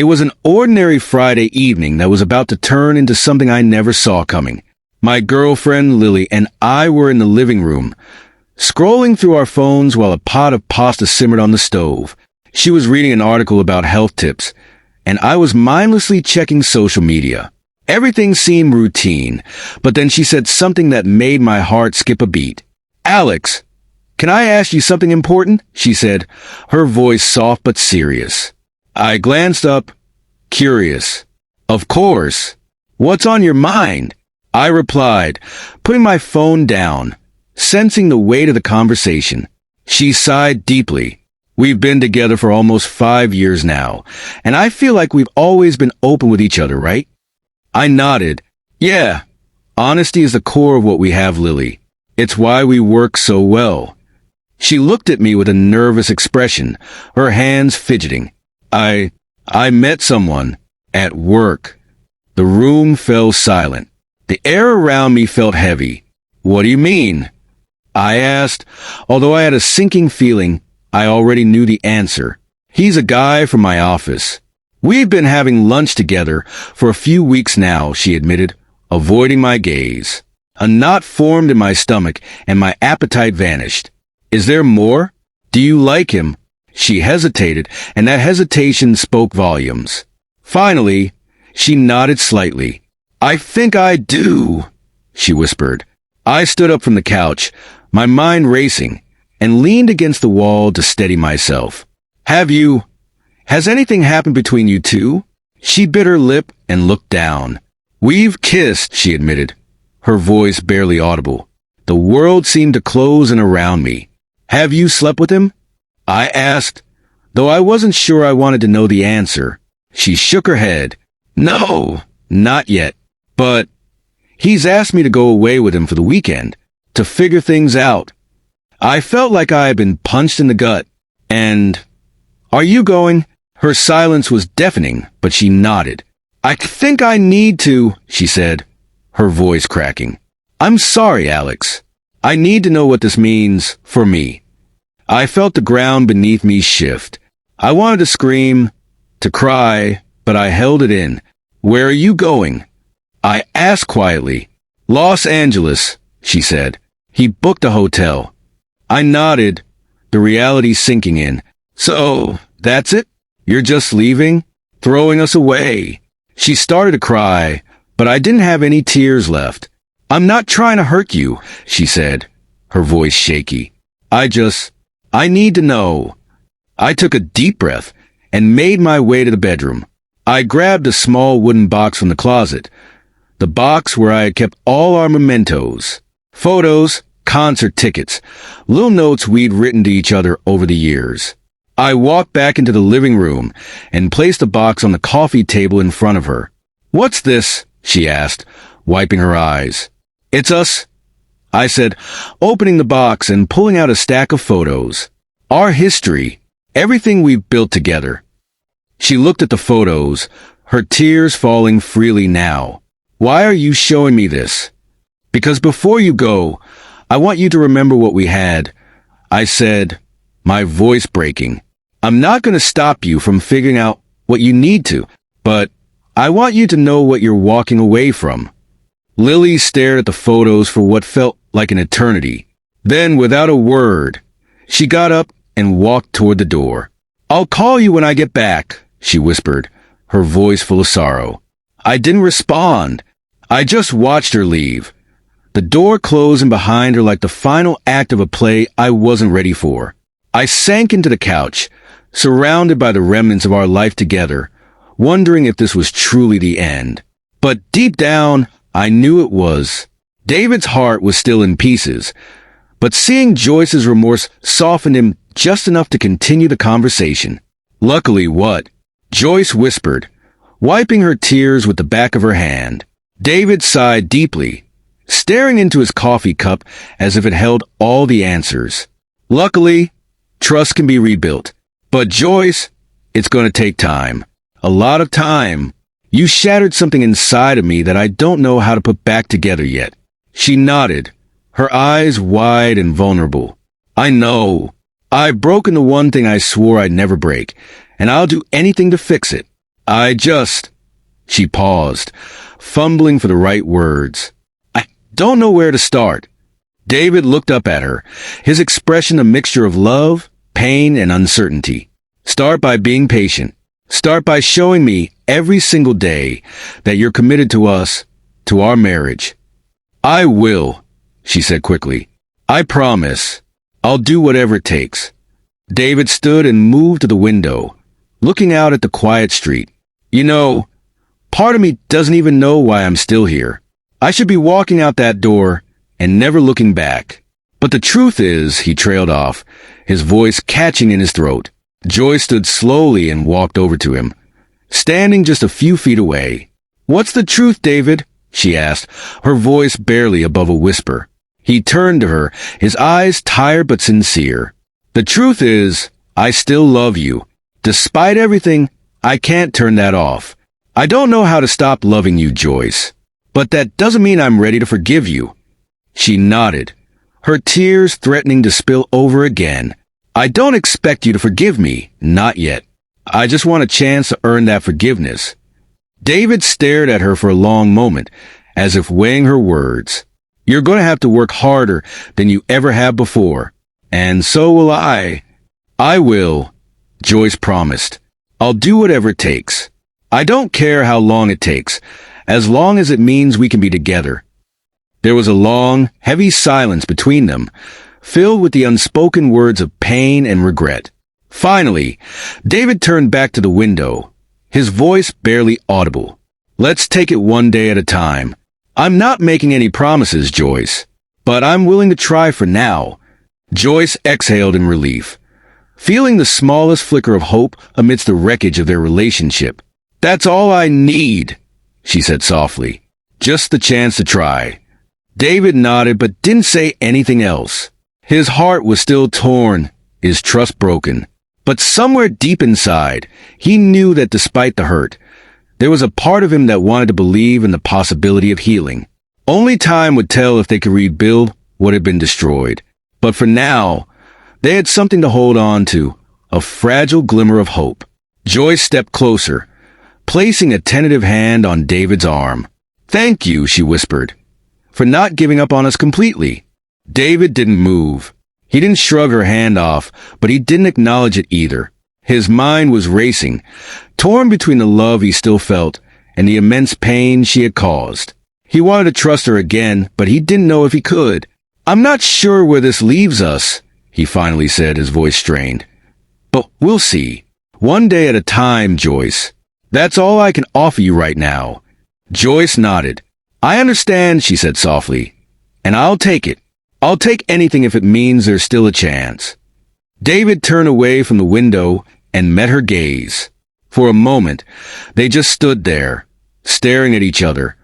It was an ordinary Friday evening that was about to turn into something I never saw coming. My girlfriend, Lily, and I were in the living room, scrolling through our phones while a pot of pasta simmered on the stove. She was reading an article about health tips, and I was mindlessly checking social media. Everything seemed routine, but then she said something that made my heart skip a beat. "Alex, can I ask you something important?" she said, her voice soft but serious. I glanced up, curious. "Of course. What's on your mind?" I replied, putting my phone down, sensing the weight of the conversation. She sighed deeply. "We've been together for almost 5 years now, and I feel like we've always been open with each other, right?" I nodded. "Yeah, honesty is the core of what we have, Lily. It's why we work so well." She looked at me with a nervous expression, her hands fidgeting. I met someone at work." The room fell silent. The air around me felt heavy. "What do you mean?" I asked, although I had a sinking feeling I already knew the answer. "He's a guy from my office. We've been having lunch together for a few weeks now," she admitted, avoiding my gaze. A knot formed in my stomach, and my appetite vanished. "Is there more? Do you like him?" She hesitated, and that hesitation spoke volumes. Finally, she nodded slightly. "I think I do," she whispered. I stood up from the couch, my mind racing, and leaned against the wall to steady myself. Has anything happened between you two?" She bit her lip and looked down. "We've kissed," she admitted, her voice barely audible. The world seemed to close in around me. "Have you slept with him?" I asked, though I wasn't sure I wanted to know the answer. She shook her head. "No, not yet. But he's asked me to go away with him for the weekend, to figure things out." I felt like I had been punched in the gut. "And are you going?" Her silence was deafening, but she nodded. "I think I need to," she said, her voice cracking. "I'm sorry, Alex. I need to know what this means for me." I felt the ground beneath me shift. I wanted to scream, to cry, but I held it in. "Where are you going?" I asked quietly. "Los Angeles," she said. "He booked a hotel." I nodded, the reality sinking in. "So, that's it? You're just leaving? Throwing us away?" She started to cry, but I didn't have any tears left. "I'm not trying to hurt you," she said, her voice shaky. I need to know." I took a deep breath and made my way to the bedroom. I grabbed a small wooden box from the closet, the box where I had kept all our mementos, photos, concert tickets, little notes we'd written to each other over the years. I walked back into the living room and placed the box on the coffee table in front of her. "What's this?" she asked, wiping her eyes. "It's us," I said, opening the box and pulling out a stack of photos. "Our history, everything we've built together." She looked at the photos, her tears falling freely now. "Why are you showing me this?" "Because before you go, I want you to remember what we had," I said, my voice breaking. "I'm not going to stop you from figuring out what you need to, but I want you to know what you're walking away from." Lily stared at the photos for what felt like an eternity. Then, without a word, she got up and walked toward the door. "I'll call you when I get back," she whispered, her voice full of sorrow. I didn't respond. I just watched her leave, the door closing behind her like the final act of a play I wasn't ready for. I sank into the couch, surrounded by the remnants of our life together, wondering if this was truly the end. But deep down, I knew it was. David's heart was still in pieces, but seeing Joyce's remorse softened him just enough to continue the conversation. "Luckily what?" Joyce whispered, wiping her tears with the back of her hand. David sighed deeply, staring into his coffee cup as if it held all the answers. "Luckily, trust can be rebuilt. But Joyce, it's going to take time. A lot of time. You shattered something inside of me that I don't know how to put back together yet." She nodded, her eyes wide and vulnerable. "I know. I've broken the one thing I swore I'd never break, and I'll do anything to fix it." I just... She paused, fumbling for the right words. I don't know where to start. David looked up at her, his expression a mixture of love, pain, and uncertainty. Start by being patient. Start by showing me every single day that you're committed to us, to our marriage. I will, she said quickly. I promise. I'll do whatever it takes. David stood and moved to the window, looking out at the quiet street. You know, part of me doesn't even know why I'm still here. I should be walking out that door and never looking back. But the truth is, he trailed off, his voice catching in his throat. Joyce stood slowly and walked over to him, standing just a few feet away. What's the truth, David? She asked, her voice barely above a whisper. He turned to her, his eyes tired but sincere. The truth is, I still love you. Despite everything, I can't turn that off. I don't know how to stop loving you, Joyce. But that doesn't mean I'm ready to forgive you. She nodded, her tears threatening to spill over again. I don't expect you to forgive me, not yet. I just want a chance to earn that forgiveness. David stared at her for a long moment, as if weighing her words. You're going to have to work harder than you ever have before. And so will I. I will, Joyce promised. I'll do whatever it takes. I don't care how long it takes, as long as it means we can be together. There was a long, heavy silence between them, filled with the unspoken words of pain and regret. Finally, David turned back to the window, his voice barely audible. Let's take it one day at a time. I'm not making any promises, Joyce, but I'm willing to try for now. Joyce exhaled in relief, feeling the smallest flicker of hope amidst the wreckage of their relationship. That's all I need, she said softly. Just the chance to try. David nodded but didn't say anything else. His heart was still torn, his trust broken. But somewhere deep inside, he knew that despite the hurt, there was a part of him that wanted to believe in the possibility of healing. Only time would tell if they could rebuild what had been destroyed. But for now, they had something to hold on to, a fragile glimmer of hope. Joyce stepped closer, placing a tentative hand on David's arm. Thank you, she whispered, for not giving up on us completely. David didn't move. He didn't shrug her hand off, but he didn't acknowledge it either. His mind was racing, torn between the love he still felt and the immense pain she had caused. He wanted to trust her again, but he didn't know if he could. I'm not sure where this leaves us, he finally said, his voice strained. But we'll see. One day at a time, Joyce. That's all I can offer you right now. Joyce nodded. I understand, she said softly, and I'll take it. I'll take anything if it means there's still a chance. David turned away from the window and met her gaze. For a moment, they just stood there, staring at each other,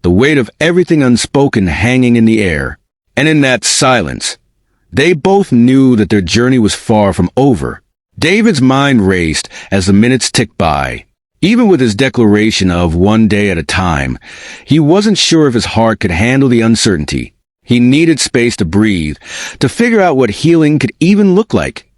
the weight of everything unspoken hanging in the air. And in that silence, they both knew that their journey was far from over. David's mind raced as the minutes ticked by. Even with his declaration of one day at a time, he wasn't sure if his heart could handle the uncertainty. He needed space to breathe, to figure out what healing could even look like.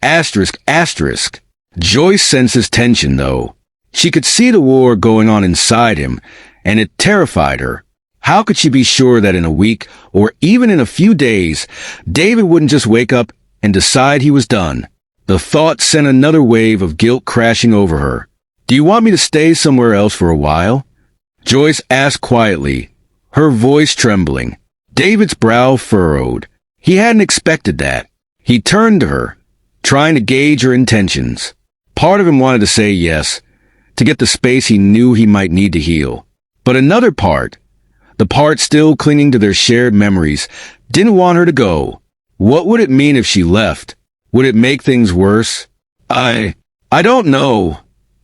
Asterisk, asterisk. Joyce sensed his tension, though. She could see the war going on inside him, and it terrified her. How could she be sure that in a week, or even in a few days, David wouldn't just wake up and decide he was done? The thought sent another wave of guilt crashing over her. Do you want me to stay somewhere else for a while? Joyce asked quietly, her voice trembling. David's brow furrowed. He hadn't expected that. He turned to her, trying to gauge her intentions. Part of him wanted to say yes, to get the space he knew he might need to heal. But another part, the part still clinging to their shared memories, didn't want her to go. What would it mean if she left? Would it make things worse? I don't know,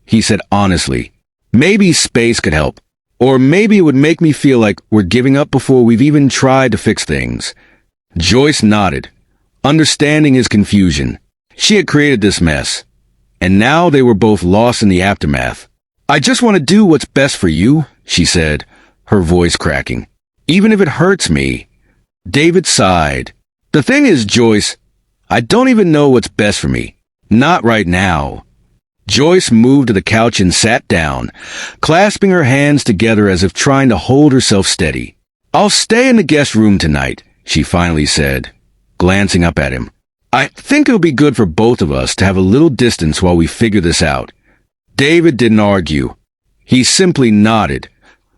he said honestly. Maybe space could help. Or maybe it would make me feel like we're giving up before we've even tried to fix things. Joyce nodded, understanding his confusion. She had created this mess, and now they were both lost in the aftermath. I just want to do what's best for you, she said, her voice cracking. Even if it hurts me. David sighed. The thing is, Joyce, I don't even know what's best for me. Not right now. Joyce moved to the couch and sat down, clasping her hands together as if trying to hold herself steady. "I'll stay in the guest room tonight," she finally said, glancing up at him. "I think it'll be good for both of us to have a little distance while we figure this out." David didn't argue. He simply nodded,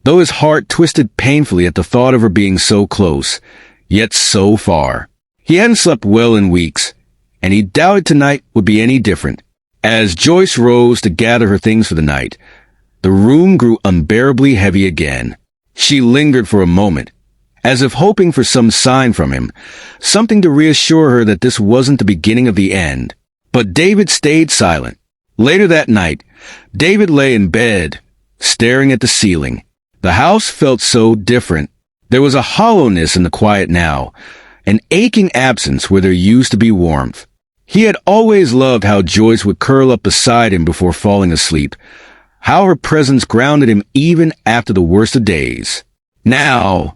though his heart twisted painfully at the thought of her being so close, yet so far. He hadn't slept well in weeks, and he doubted tonight would be any different. As Joyce rose to gather her things for the night, the room grew unbearably heavy again. She lingered for a moment, as if hoping for some sign from him, something to reassure her that this wasn't the beginning of the end. But David stayed silent. Later that night, David lay in bed, staring at the ceiling. The house felt so different. There was a hollowness in the quiet now, an aching absence where there used to be warmth. He had always loved how Joyce would curl up beside him before falling asleep, how her presence grounded him even after the worst of days. Now,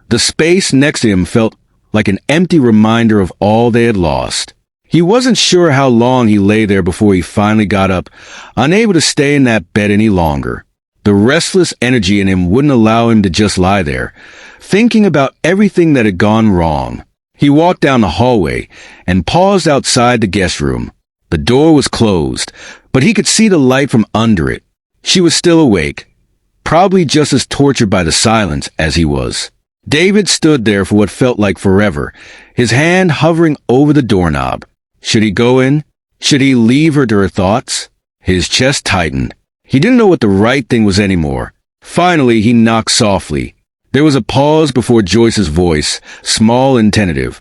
the space next to him felt like an empty reminder of all they had lost. He wasn't sure how long he lay there before he finally got up, unable to stay in that bed any longer. The restless energy in him wouldn't allow him to just lie there, thinking about everything that had gone wrong. He walked down the hallway and paused outside the guest room. The door was closed, but he could see the light from under it. She was still awake, probably just as tortured by the silence as he was. David stood there for what felt like forever, his hand hovering over the doorknob. Should he go in? Should he leave her to her thoughts? His chest tightened. He didn't know what the right thing was anymore. Finally, he knocked softly. There was a pause before Joyce's voice, small and tentative,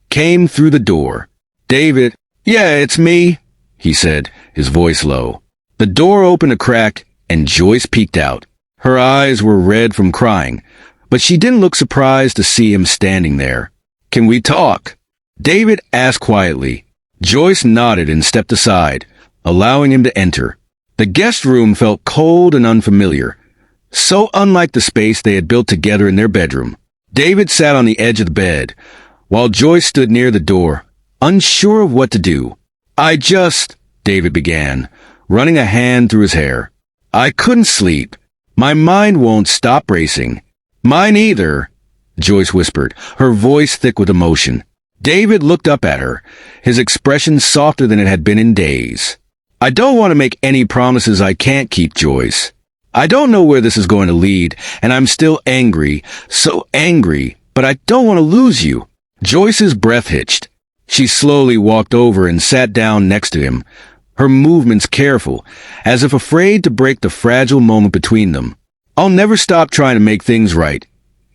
came through the door. "David." "Yeah, it's me," he said, his voice low. The door opened a crack, and Joyce peeked out. Her eyes were red from crying, but she didn't look surprised to see him standing there. "Can we talk?" David asked quietly. Joyce nodded and stepped aside, allowing him to enter. The guest room felt cold and unfamiliar, so unlike the space they had built together in their bedroom. David sat on the edge of the bed, while Joyce stood near the door, unsure of what to do. David began, running a hand through his hair. "I couldn't sleep. My mind won't stop racing." "Mine either," Joyce whispered, her voice thick with emotion. David looked up at her, his expression softer than it had been in days. "I don't want to make any promises I can't keep, Joyce. I don't know where this is going to lead, and I'm still angry, so angry, but I don't want to lose you." Joyce's breath hitched. She slowly walked over and sat down next to him, her movements careful, as if afraid to break the fragile moment between them. "I'll never stop trying to make things right,"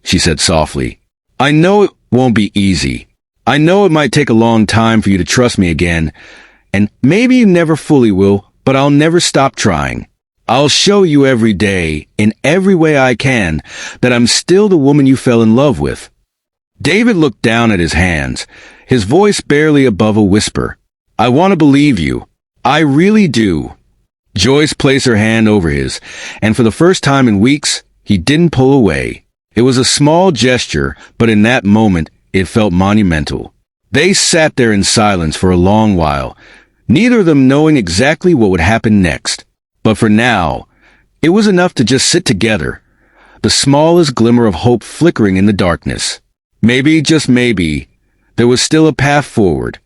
she said softly. "I know it won't be easy. I know it might take a long time for you to trust me again, and maybe you never fully will, but I'll never stop trying. I'll show you every day, in every way I can, that I'm still the woman you fell in love with." David looked down at his hands, his voice barely above a whisper. "I want to believe you. I really do." Joyce placed her hand over his, and for the first time in weeks, he didn't pull away. It was a small gesture, but in that moment, it felt monumental. They sat there in silence for a long while, neither of them knowing exactly what would happen next. But for now, it was enough to just sit together, the smallest glimmer of hope flickering in the darkness. Maybe, just maybe, there was still a path forward.